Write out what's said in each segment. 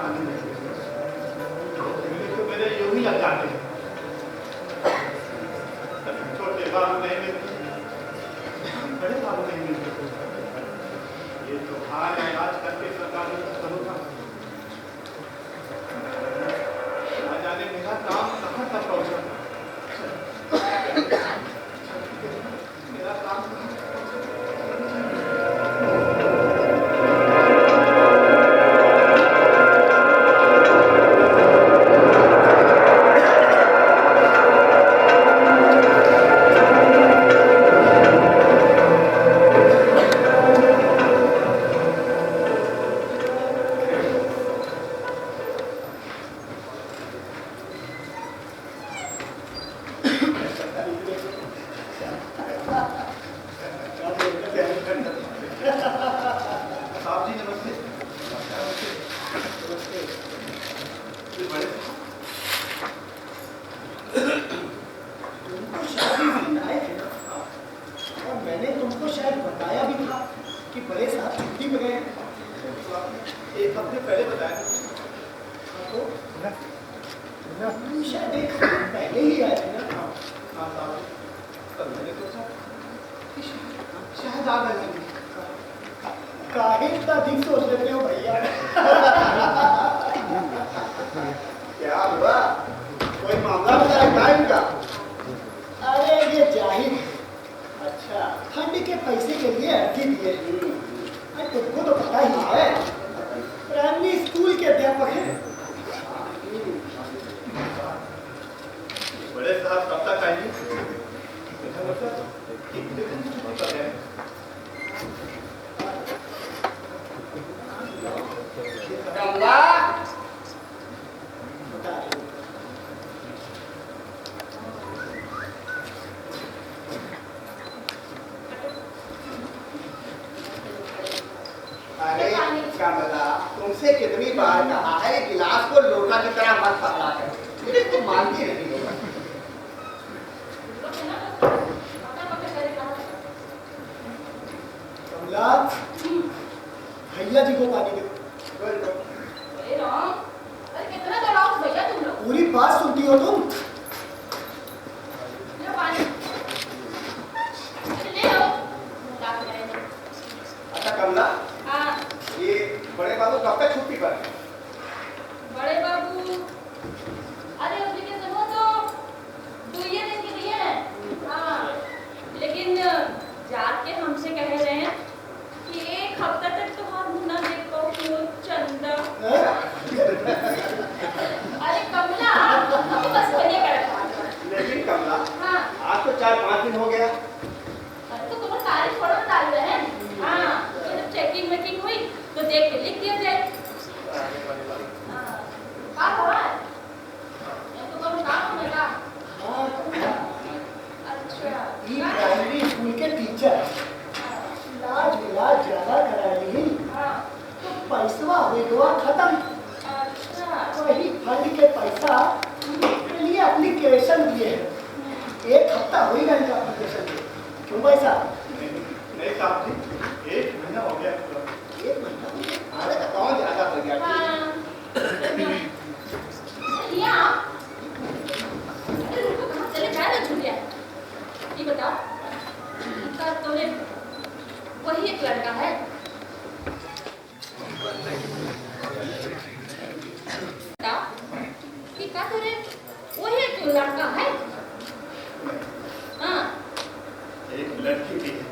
आने लगे तो मेरे यूं ही लग जाते हैं। छोटे बाबू नहीं मिलते, बड़े बाबू नहीं मिलते, ये तो हाल है आज कल के सरकार ने करो था। ना जाने मेरा काम कहाँ तक पहुँचा, मेरा काम तुमसे कितनी बार कहा है गिलास को लोटा की तरह मत पकड़ा कर, लेकिन तुम मानती नहीं हो। कमला, भैया जी को पानी दे। अरे कितना दबाव भैया तुम लोग, पूरी बात सुनती हो तुम? पानी ले लो। अच्छा कमला, हाँ ये बड़े बाबू कब तक छुट्टी पर? बड़े बाबू, अरे एप्लीकेशन हो तो 2 दिन के लिए है। हाँ लेकिन जाके हमसे कह रहे हैं कि 1 हफ्ता तक तो हम ना देख पाओ चंदा। अरे कमला तो बस बढ़िया कर रखा। लेकिन कमला, हाँ आज तो 4-5 दिन हो गया। अरे तो तुम्हें तारीख थोड़ा डाल रहे हैं। हाँ तो जब चेकिंग वेकिंग हुई तो देख के लिख दिया जाए। हाँ बात तो कम काम होगा। अच्छा ये प्राइमरी स्कूल के टीचर इलाज विलाज ज्यादा करा ली, हाँ तो पैसा वेगवा खत्म। अच्छा वही फंड के पैसा के लिए एप्लीकेशन दिए हैं। 1 हफ्ता हो गया इनका एप्लीकेशन दिए। क्यों पैसा? नहीं साहब जी, 1 महीना हो गया। 1 महीना? अरे कौन ज्यादा हो गया? अरे रुको, कहाँ चले जाए ना छुट्टियाँ। ये बताओ, इनका तोरे वही एक लड़का है? बताओ कि का तोरे वही एक लड़का है? हाँ एक लड़की भी है।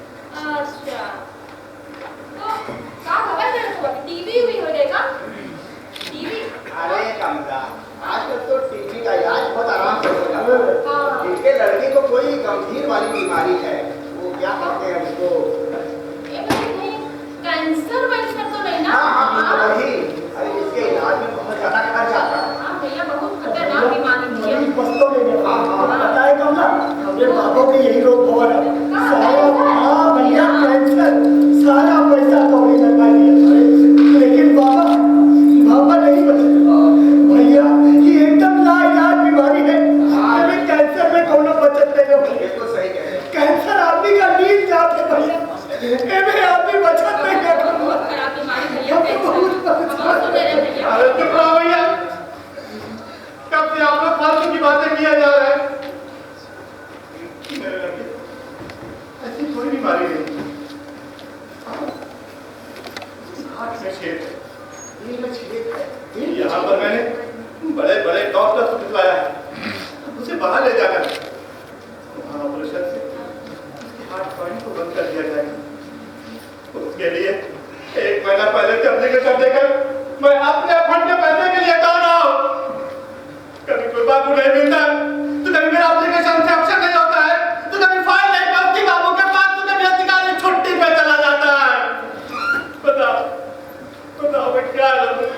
अच्छा तो का खबर है तो टीवी भी हो जाएगा। टीवी अरे कमला, आजकल तो टीवी का इलाज बहुत आराम से हो जाता है। हाँ जिनके लड़के को कोई गंभीर वाली बीमारी है, वो क्या कहते हैं उसको? कैंसर वैंसर तो नहीं ना? हाँ वही। अरे इसके इलाज में बहुत ज्यादा खर्च आता है। हाँ भैया बहुत खतरनाक बीमारी है। बस्तों में हाँ में छेद है, दिल में छेद है। यहाँ पर मैंने बड़े बड़े डॉक्टर को दिखलाया है, उसे बाहर ले जाना है। वहाँ ऑपरेशन से उसके हार्ट पॉइंट को बंद कर दिया जाएगा। उसके लिए 1 महीना पहले से एप्लीकेशन देकर मैं अपने फंड के पैसे के लिए दौड़ रहा हूँ। कभी कोई बाबू नहीं मिलता, तो कभी मेरा एप्लीकेशन से ऑप्शन नहीं होता है, तो कभी फाइल नहीं पहुंचती बाबू के पास, तो कभी अधिकारी छुट्टी पे चला जाता है। बताओ बताओ मैं क्या करूं,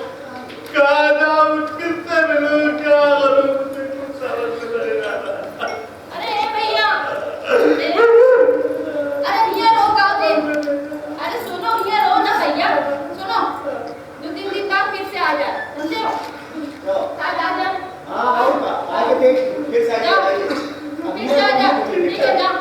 कहाँ जाऊं, किससे मिलूं, क्या करूं, मुझे कुछ समझ में नहीं आ रहा। अरे भैया, अरे ये रो गाओ दिन। अरे सुनो, ये रो ना भैया, सुनो 2-3 दिन बाद फिर से आ जा, समझे हो? आज आ जा। हाँ आऊँगा, आगे देख फिर से आ जाओ, जाइए। फिर से आ जा, ठीक है जाओ।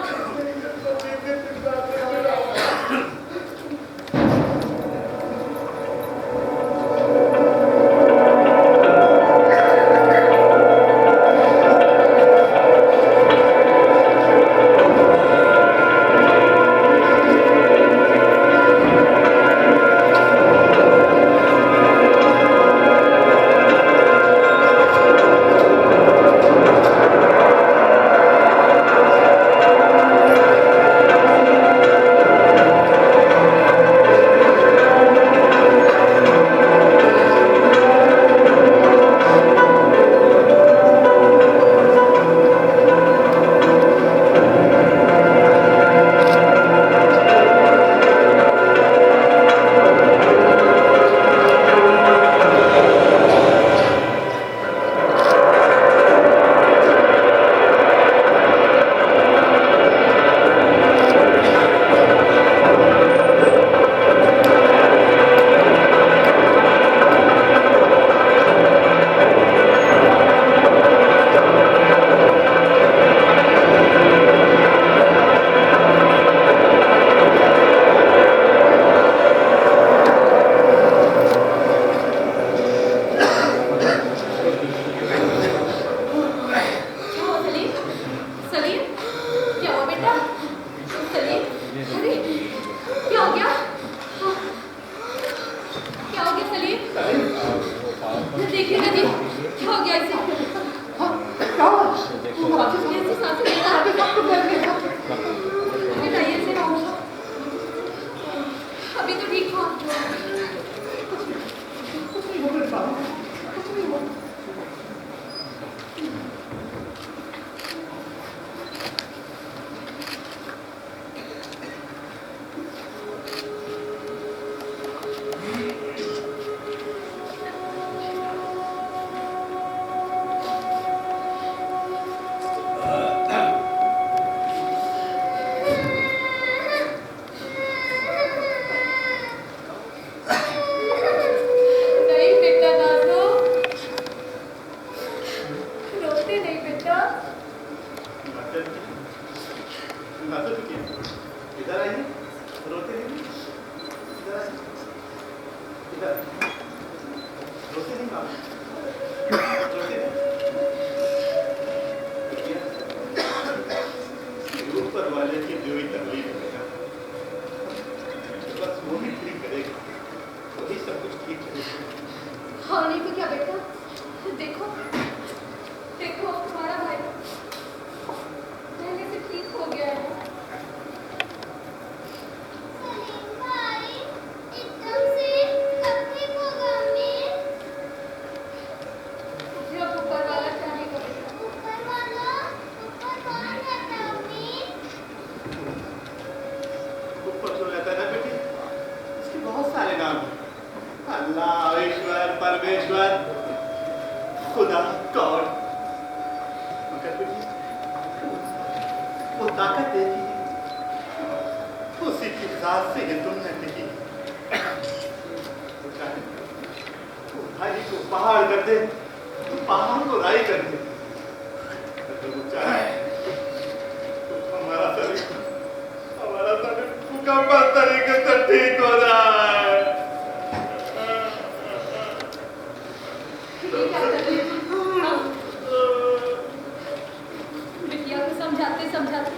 समझाते समझाते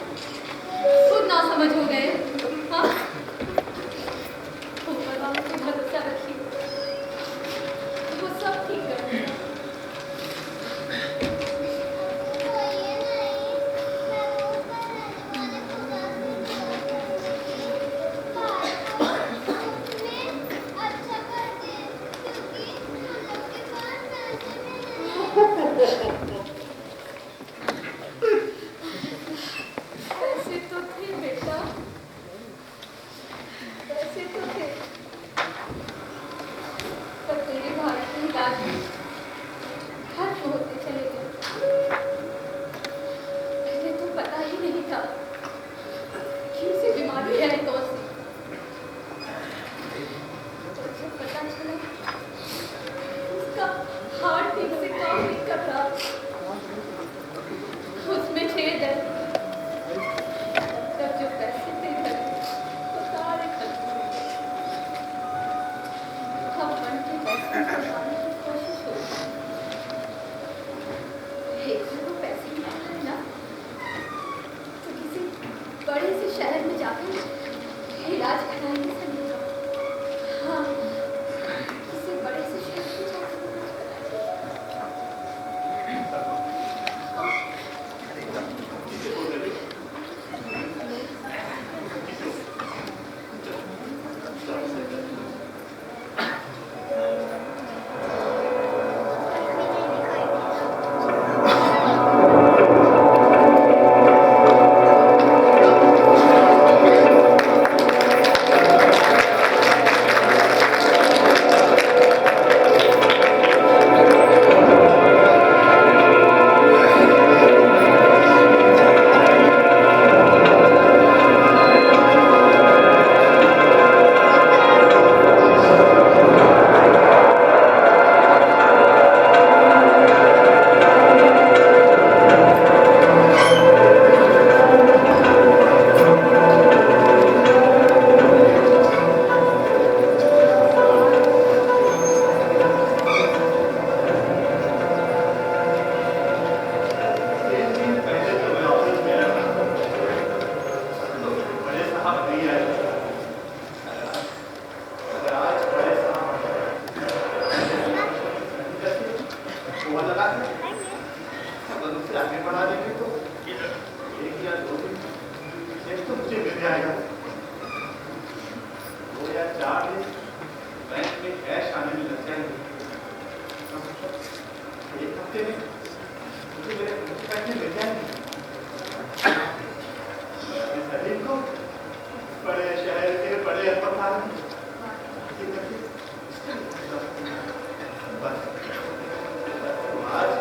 खुद ना समझ हो गए। हाँ, ऊपर वालों की भरोसा रखिए। बढ़ा देंगे तो 1 या 2 दिन चेक तो मुझे मिल जाएगा। 2 या 4 दिन बैंक में कैश आने में लग जाएंगे। 1 हफ्ते में मुझे मेरे पैसे मिल जाएंगे। सलीम को बड़े शहर के बड़े अस्पताल में बस आज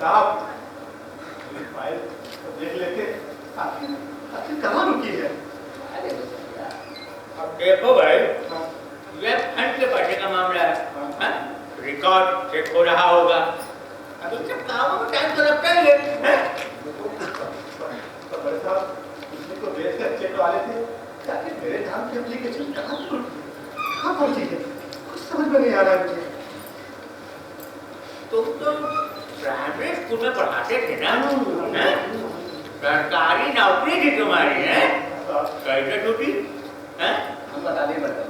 साहब ये फाइल देख लेते, आखिर आखिर कहाँ रुकी है? अब देखो भाई, ये फंड के पैसे का मामला है, हाँ? रिकॉर्ड चेक हो रहा होगा, अब इन सब कामों में टाइम तो लगता ही है, तो बड़े साहब इसमें तो बेच कर चेक वाले थे, ताकि मेरे नाम की एप्लीकेशन कहाँ पहुंची है? कुछ समझ में नहीं आ रहा है मुझे। तुम तो प्राइमरी स्कूल में पढ़ाते थे ना, हैं? सरकारी नौकरी थी तुम्हारी, है? कैसे छूटी, हैं? हम बता दें बता,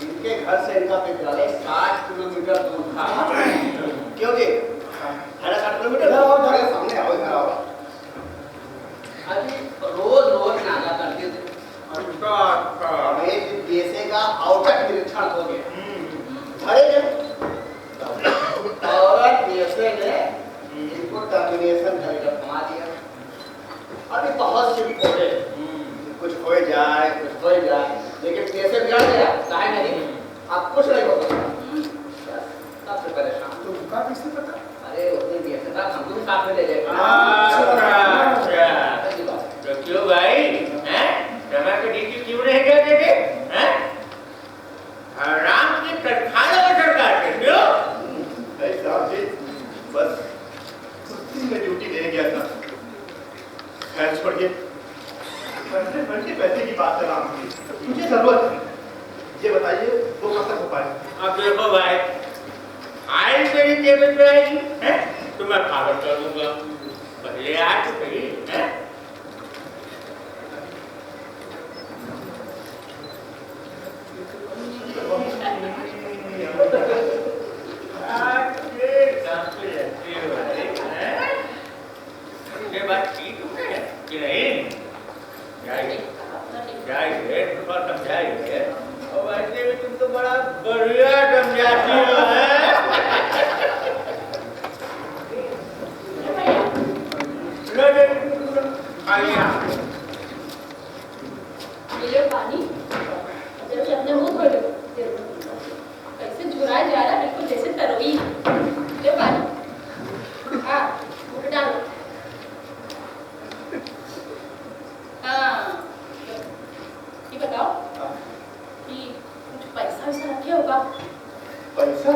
इनके घर से इनका विद्यालय 60 किलोमीटर दूर था। क्यों जी? 60 किलोमीटर सामने आओ, इधर आओ। अभी रोज नागा करते थे। हमें देशे का औचक निरीक्षण हो गया। अरे और देशे ने इनको टर्मिनेशन करके थमा दिया। अभी बहुत से भी खोले, कुछ हो जाए, लेकिन कैसे बिगड़ गया, काहे नहीं, अब कुछ नहीं हो सकता। सबसे परेशान तुमका कैसे पता? अरे उसने कैसे था, हम तुम साथ में ले जाएगा। तो क्यों भाई, हैं? समय पे ड्यूटी क्यों नहीं जाते थे, हैं? आराम की तनख्वाह लगा सरकार के, क्यों? नहीं साहब जी, बस कुछ में ड्यूटी ले गया था। खैर छोड़िए, पैसे की बात कर रहा हूँ, मुझे जरूरत है, ये बताइए वो कब तक हो पाए? अब देखो भाई, फाइल मेरी टेबल पे आएगी, हैं? तो मैं फॉरवर्ड कर दूंगा, पहले आ तो सही, हैं? ये बात ठीक है कि नहीं? जाइए, थोड़ा समझाइए, और वैसे भी तुम तो बड़ा बढ़िया समझाती हो, ये लो पानी, जब अपने मुंह धो लो, कैसे झुराया जा रहा है, बिल्कुल जैसे तरोई। ले पानी, हाँ, मुँह डालो। हाँ, ये बताओ कि कुछ पैसा वैसा रखे होगा? पैसा?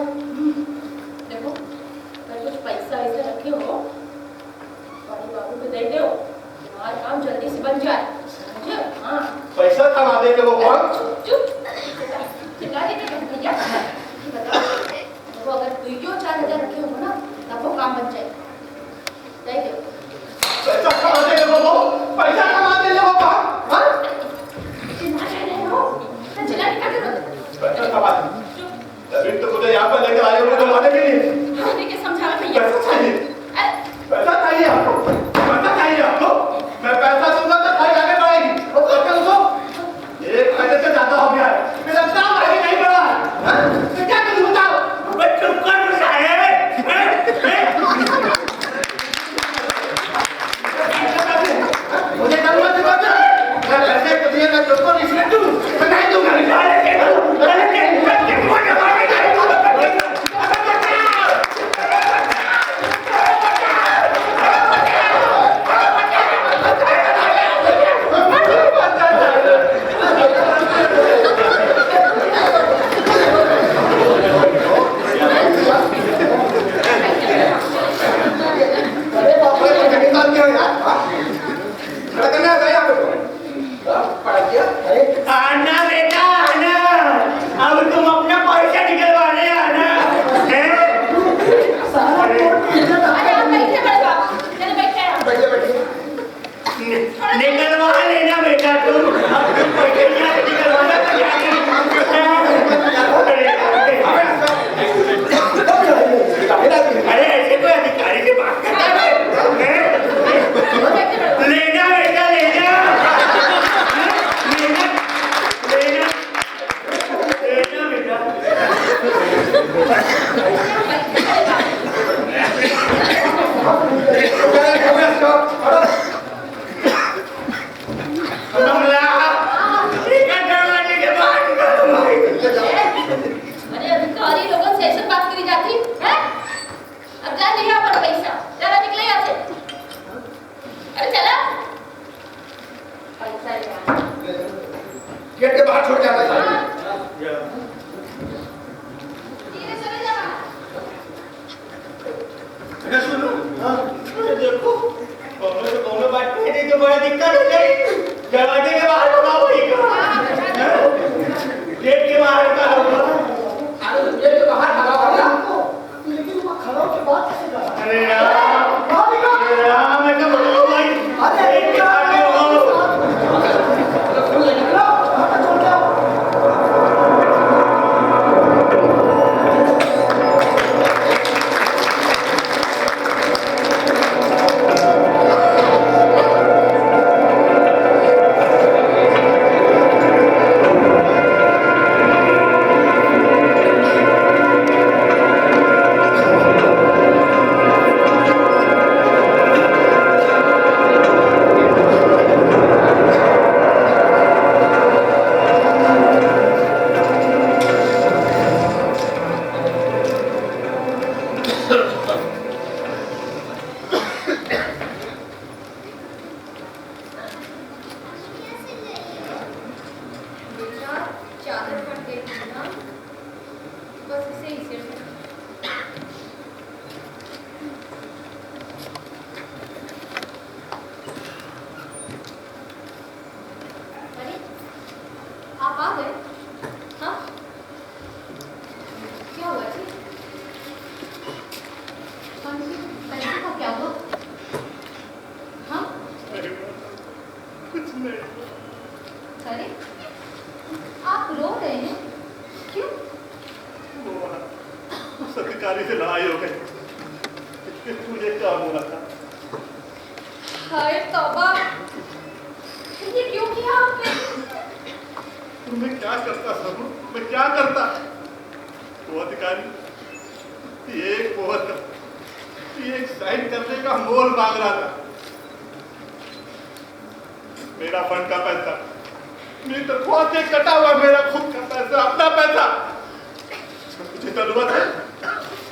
देखो, अगर कुछ पैसा वैसा रखे हो, बड़े बाबू को दे दो, तुम्हारा काम जल्दी से बन जाए, समझे? हाँ। पैसा कमा देंगे वो कौन? चुप, चिल्ला के क्या भैया? ये बताओ, देखो अगर 2-4 हज़ार रखे हो ना, तब वो काम बन जाए, दे दो। पैसा कमा देंगे वो, पैसा कमा देंगे वो कौन? हाँ? पैसा कमा देंगे। अभी तो मुझे यहाँ पर लेकर आए हो तो माने के लिए। हाँ, लेके समझा भैया। पैसा चाहिए, पैसा चाहिए आपको, पैसा चाहिए आपको। मैं पैसा दूंगा तो खाई आगे बढ़ेगी। और पैसा दो, एक महीने से ज्यादा हो गया है, मेरा काम आगे नहीं बढ़ा है। हाँ? मैं क्या करूँ बताओ? चुप कर साहब, अरे सुनो, हाँ अरे देखो दोनों बात कहने तो बड़ा दिक्कत हो गई। दरवाजे के बाहर लगाओ वही का, गेट के बाहर का होगा। अरे गेट के बाहर खड़ा होगा। लेकिन वो खड़ा होकर बात कैसे कर रहा है? अरे यार, मैं तो बोलूँ भाई, अरे गेट के बाहर क्यों हो? चादर पड़ गई थी ना, बस इसे ही सिर में। अरे आप आ गए? हाँ क्या हुआ जी? पैसे का क्या हुआ? हाँ अरे कुछ नहीं, अरे आप रो रहे हैं क्यों? वो सरकारी से लड़ाई हो गई, मुझे काम हुआ था। हाय तौबा, ये क्यों किया आपने? मैं क्या करता सब, मैं क्या करता? वो अधिकारी एक साइन करने का मोल मांग रहा था। मेरा फंड का पैसा, मेरी तनख्वाह से कटा हुआ मेरा खुद का पैसा, अपना पैसा, मुझे जरूरत है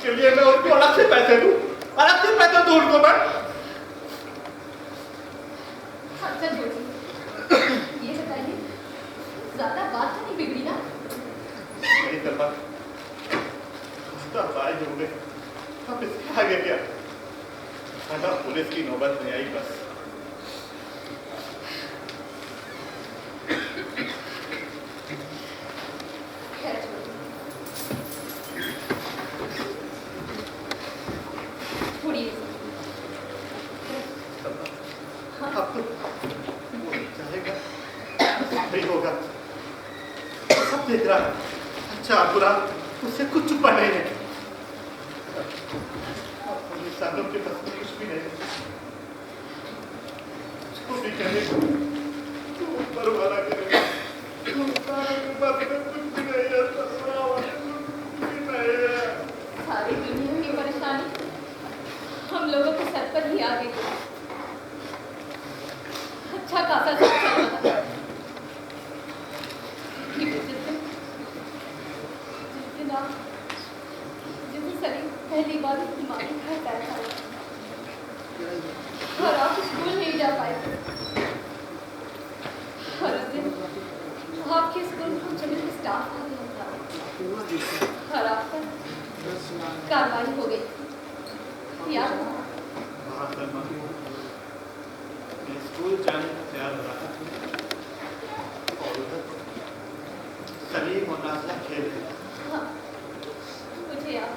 के लिए मैं उनको अलग से पैसे दूं उनको मैं। अच्छा छोटी, ये बताइए, ज्यादा बात तो नहीं बिगड़ी ना? नहीं करना, बाइज हो गए, अब इसके आगे क्या? खाना पुलिस की नौबत नहीं आई बस। खैर छोटी, छोड़िए इसे। अब तो वो चाहेगा, नहीं होगा, सब देख रहा है, अच्छा बुरा, उससे कुछ छुपा नहीं है। इंसानों के पास कुछ भी नहीं, उसको भी कहने को ऊपर वाला करेगा, इंसानों के पास कुछ भी नहीं है, कुछ भी नहीं है। सारी दुनिया की परेशानी हम लोगों के सर पर ही आ गई। अच्छा खासा सब चल रहा था, जिस दिन सलीम पहली बार मानी घर बैठा और आप स्कूल नहीं जा पाए, और उस दिन आपके स्कूल में कुछ मिनट स्टाफ आ गया था और आप पर कार्रवाई हो गई, याद है? हाँ सलमा, मैं स्कूल जाने को तैयार हो रहा था और उधर सलीम और नाज़िला खेल रहे थे। हाँ, मुझे याद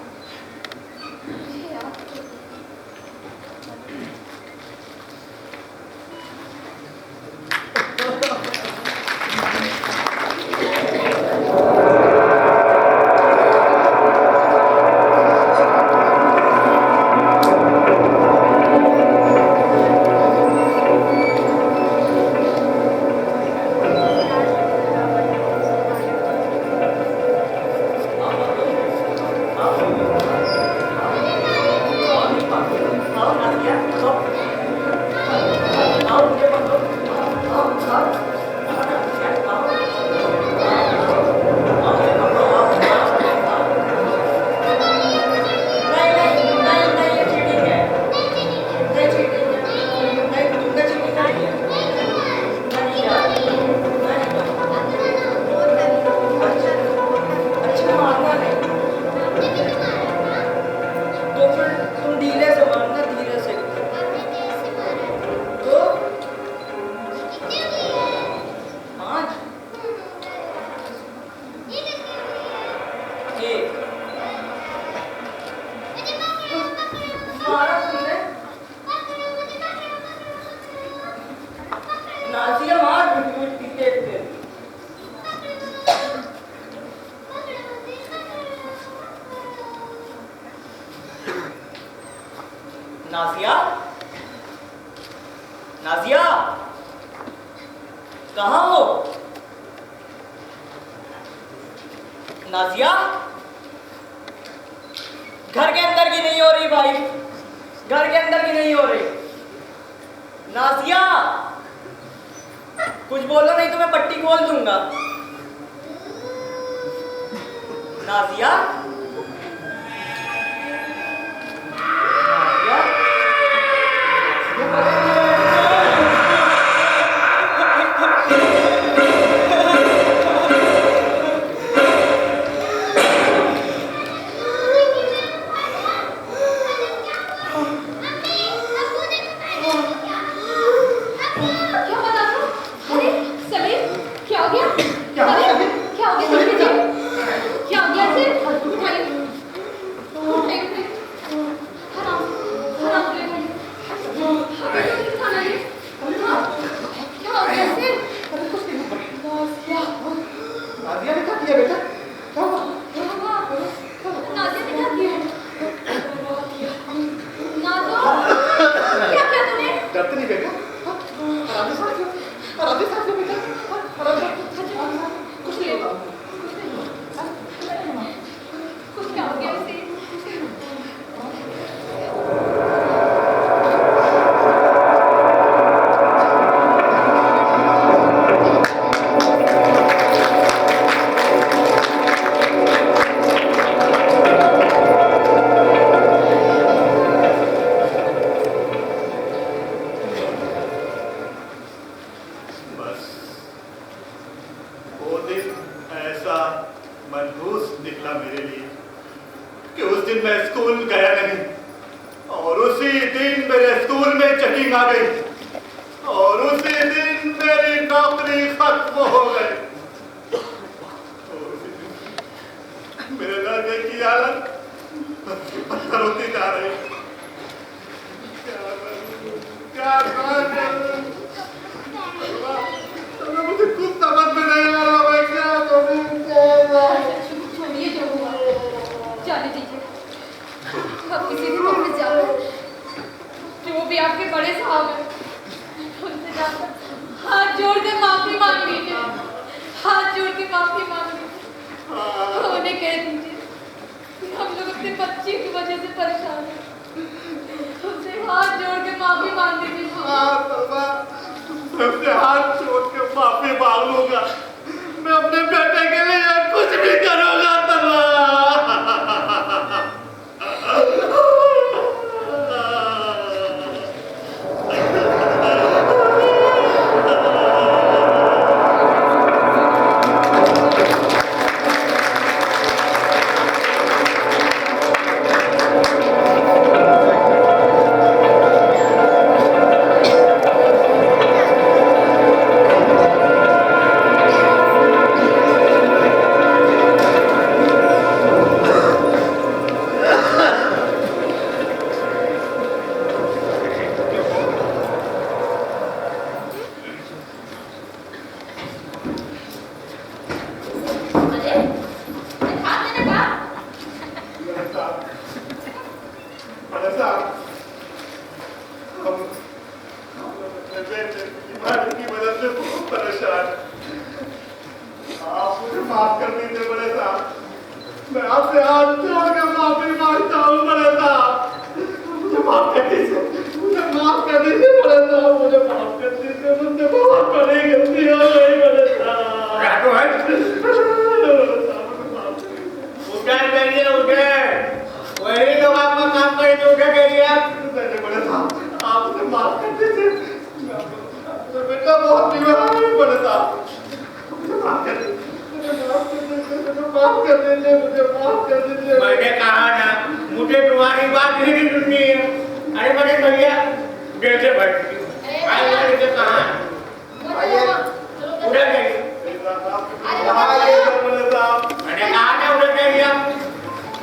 तुम धीरे से मारना, धीरे से। तो 5 1 मारा तुमने। नाजिया मार देखते। नाजिया, नाजिया, कहाँ हो? नाजिया, घर के अंदर की नहीं हो रही भाई, घर के अंदर की नहीं हो रही। नाजिया, कुछ बोलो नहीं तो मैं पट्टी खोल दूंगा। नाजिया, मैंने कहा ना मुझे तुम्हारी बात ही नहीं सुननी है। अरे बड़े भैया जैसे बैठ आइए के कहाँ उधर जाइए। मैंने कहा था उधर जाइए आप।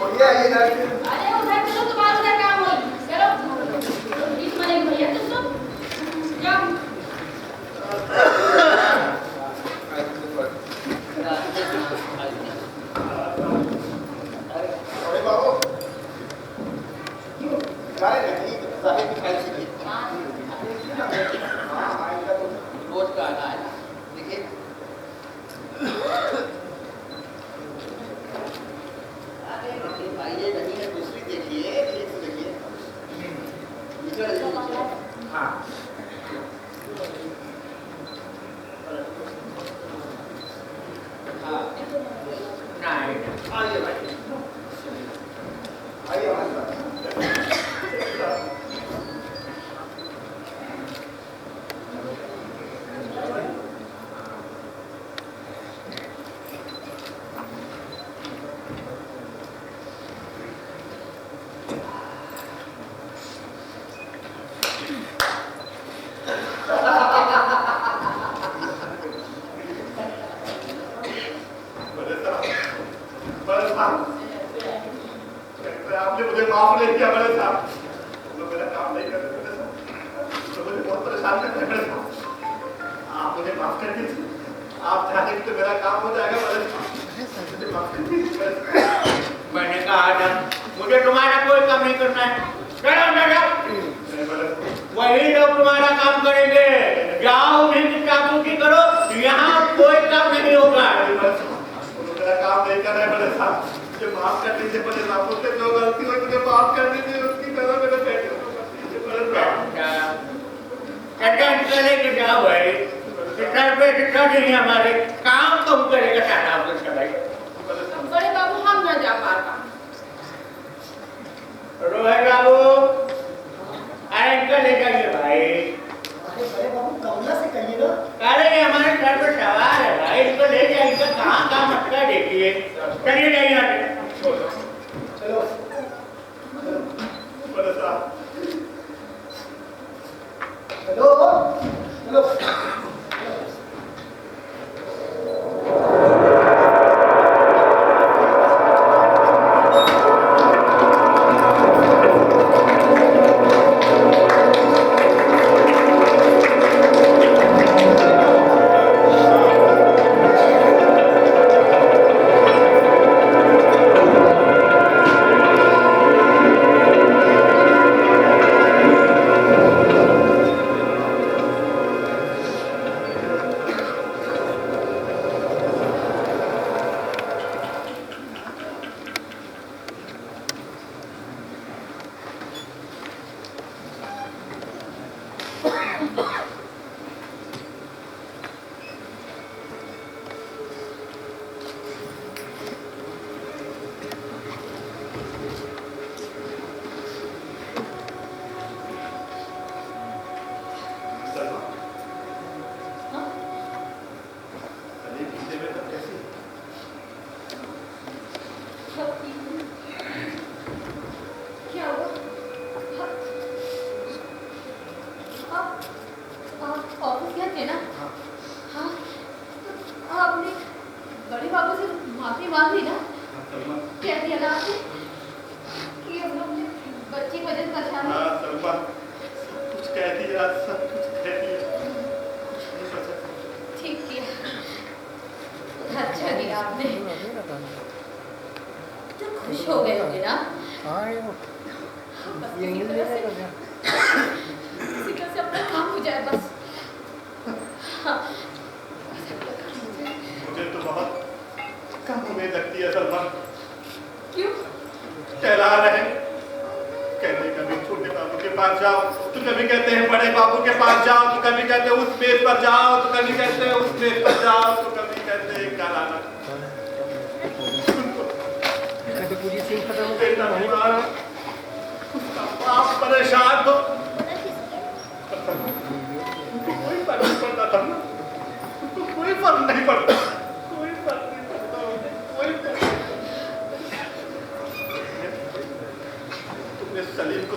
अरे उधर चलो, तुम्हारा उधर काम होगी। चलो बीच में नहीं भैया तुम लोग जाओ। अरे बाबू गाड़ी नहीं साहिब की खाई थी। रोज का आना है देखिए। आइए नहीं है दूसरी देखिए, ठीक से देखिए। हाँ हाँ नहीं आइए भाई आइए हमारे साथ। आपने मुझे माफ नहीं किया बड़े साहब। तो मेरा काम नहीं करते बड़े साहब, तो मुझे बहुत परेशान करते हैं बड़े साहब। आप मुझे माफ कर दीजिए। आप चाहेंगे तो मेरा काम हो जाएगा बड़े साहब, मुझे माफ कर दीजिए। मैंने कहा था मुझे तुम्हारा कोई काम नहीं करना है। वही लोग तुम्हारा काम करेंगे। जाओ उन्हें चापूकी करो, यहाँ कोई काम नहीं होगा। मेरा काम नहीं कर रहे बड़े साहब, मुझे माफ कर दीजिए बड़े साहब। मुझसे जो गलती हुई मुझे माफ कर दीजिए, उसकी तरह मेरे बेटे को मत कीजिए बड़े साहब। लेके जाओ भाई, सर पे शिक्षा नहीं हमारे काम तुम करेगा सारा आपको भाई। बड़े बाबू हम ना जा पाता। रोहित बाबू अरे इनका ले जाइए भाई। अरे बड़े बाबू कमला से कहिए ना। अरे ये हमारे सर पे सवाल है भाई, इनको ले जाइए। कहाँ काम अटका देखिए। चलिए जाइए चलो बड़े साहब चलो चलो।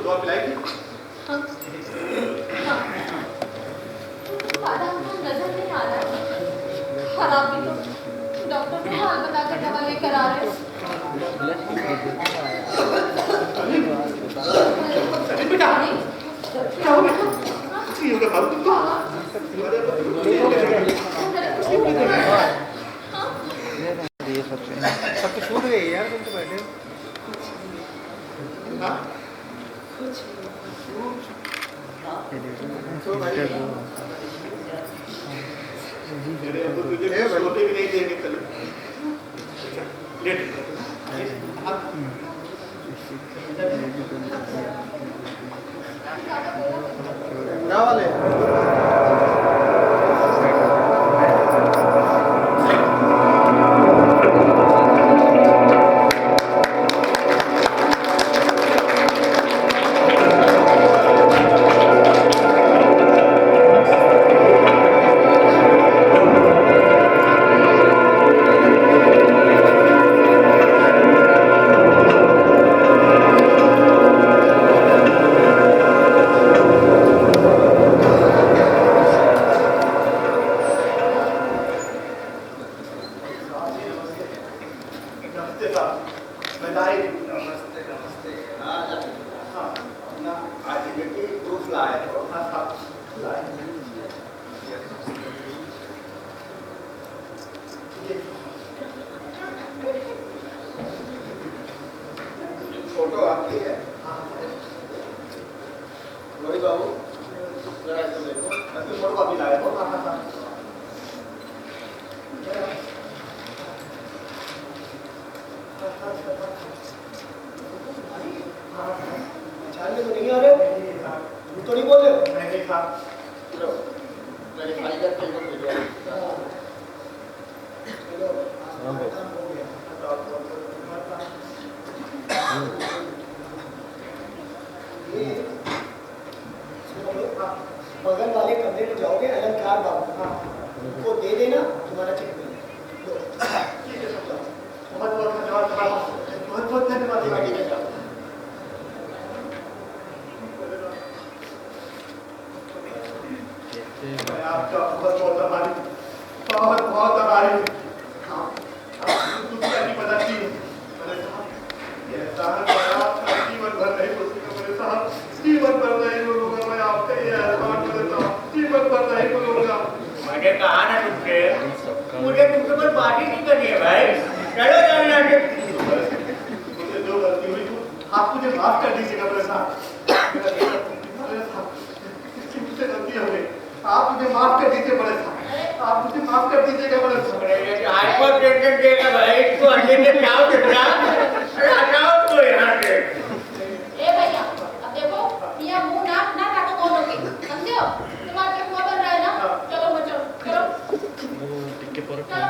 उसको दवा पिलाई थी? हाँ आधा हमको नजर नहीं आ रहा है और आप भी तो डॉक्टर को हाल बता कर दवा लेकर आ रहे हो। सलीम बेटा, क्या हो गया? कुछ नहीं होगा बाबू तुमको। ये सब तो छूट गई यार, तुम तो बैठे हो। हाँ? मेरे अब तो तुझे सोते भी नहीं देंगे कल। लेट। क्या वाले? नमस्ते साहब, मैं दाई। नमस्ते नमस्ते। हाँ हाँ अपना आइडेंटिटी प्रूफ लाए हो? हाँ साहब, लाए। फोटो आपकी है? रोहित बाबू जरा इसको देखो। मैं तो फोटो कॉपी लाया हूँ। हाँ हाँ हाँ। पहचान में तो नहीं आ रहे हो? तुम तो नहीं बोल रहे हो? नहीं साहब। लो वेरीफाई करके इनको भेजो। चलो, हमारा काम हो गया। ये सुनो, आप बगल वाले कमरे में जाओगे, अलंकार बाबू, हाँ, उनको दे देना, तुम्हारा चेक मिल जाएगा। ठीक है साहब। बहुत बहुत धन्यवाद साहब। बहुत बहुत धन्यवाद साहब। मैं आपका बहुत बहुत आभारी हूँ। बहुत बहुत आभारी हूँ। हाँ, आप दुनिया की मदद की है। मेरे साहब, ये एहसान मैं आपका जीवन भर नहीं भूल सकूंगा मेरे साहब। जीवन भर नहीं भूलूंगा मैं आपका ये एहसान मेरे साहब। जीवन भर नहीं भूलूंगा। मैंने कहा ना तुमसे, मुझे तुमसे कोई बात ही नहीं करनी है भाई। चलो चलो मुझे जो गलती हुई आप मुझे माफ कर दीजिएगा मेरे साहब। मेरे साहब, मुझसे गलती हो गई। आप मुझे माफ कर दीजिए बड़े साहब। आप मुझे माफ कर दीजिएगा बड़े साहब। हाइपर टेंशन देगा भाई, इसको अंडे में क्या देगा? हटाओ तो यहाँ से। ए भैया अब देखो यहाँ मुंह नाक ना काटो दोनों के, समझे हो? तुम्हारा चश्मा बन रहा है ना? चलो बच्चों चलो चलो। ठीक है बड़े साहब।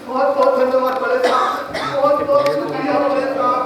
बहुत बहुत धन्यवाद बड़े साहब। बहुत बहुत शुक्रिया बड़े साहब।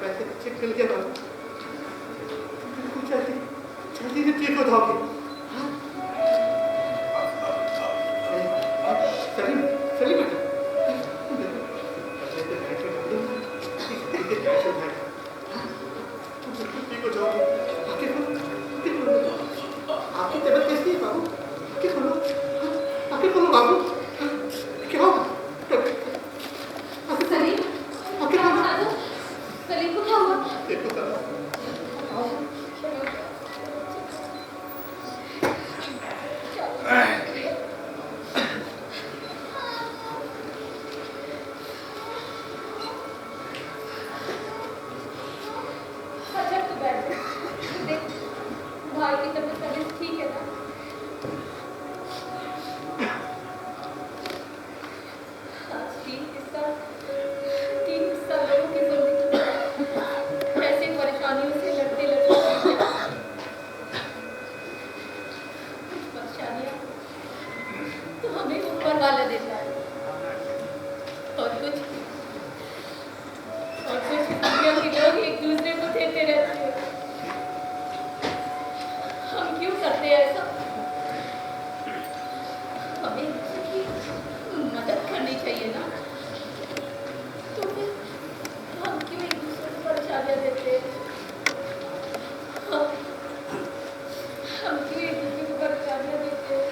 पैसे चेक मिल गया बाबू। बिल्कुल जल्दी जल्दी से ठीक हो जाओगे। सलीम सलीम बेटा ठीक हो जाओगे। आपकी तबीयत कैसी है बाबू? आके खोलो बाबू। क्या हुआ? सलीम आके क्या खोलो। बता दो सलीम को क्या हुआ देखो सर अच्छा तू बैठ जा। देख भाई की तबीयत ठीक है ना? आज 3 साल लोगों की जिंदगी ऐसे परेशानियों से लड़ते कुछ परेशानियां तो हमें ऊपर वाला देता है और कुछ दुनिया के लोग एक दूसरे को देते रहते हैं। हम क्यों करते हैं ऐसा? हमें एक दूसरे की मदद करनी चाहिए ना। तो फिर हम क्यों एक दूसरे को परेशानियां देते हैं? हम क्यों एक दूसरे को परेशानियां देते हैं?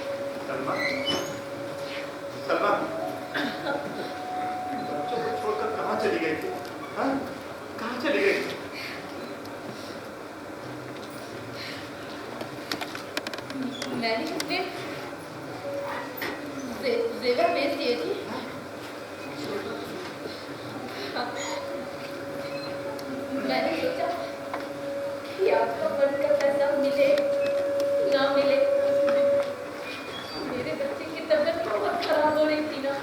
सलमा बच्चों को छोड़कर कहाँ चली गई थी? हाँ कहाँ चली गई थी? मैंने अपने जेवर बेच दिए थे। हाँ, मैंने सोचा कि आपका फंड का पैसा मिले ना मिले, मेरे बच्चे की तबीयत बहुत खराब हो रही थी ना,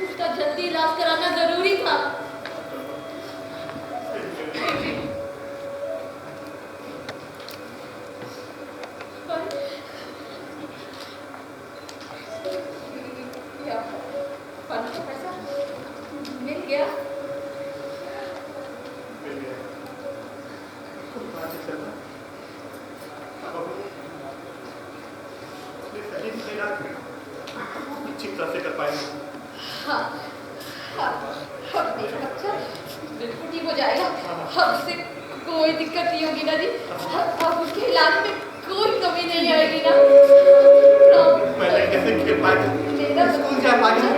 उसका जल्दी इलाज कराना जरूरी था। पर क्या फंड का पैसा मिल गया? सलमा सलीम का इलाज अच्छी तरह से कर पाएंगे। हाँ हाँ अब मेरा बच्चा बिल्कुल ठीक हो जाएगा। अब से कोई दिक्कत नहीं होगी ना जी। अब उसके इलाज में कोई कमी नहीं आएगी ना। मैं कैसे खेल पाएगा? मेरा स्कूल जा पाएगा?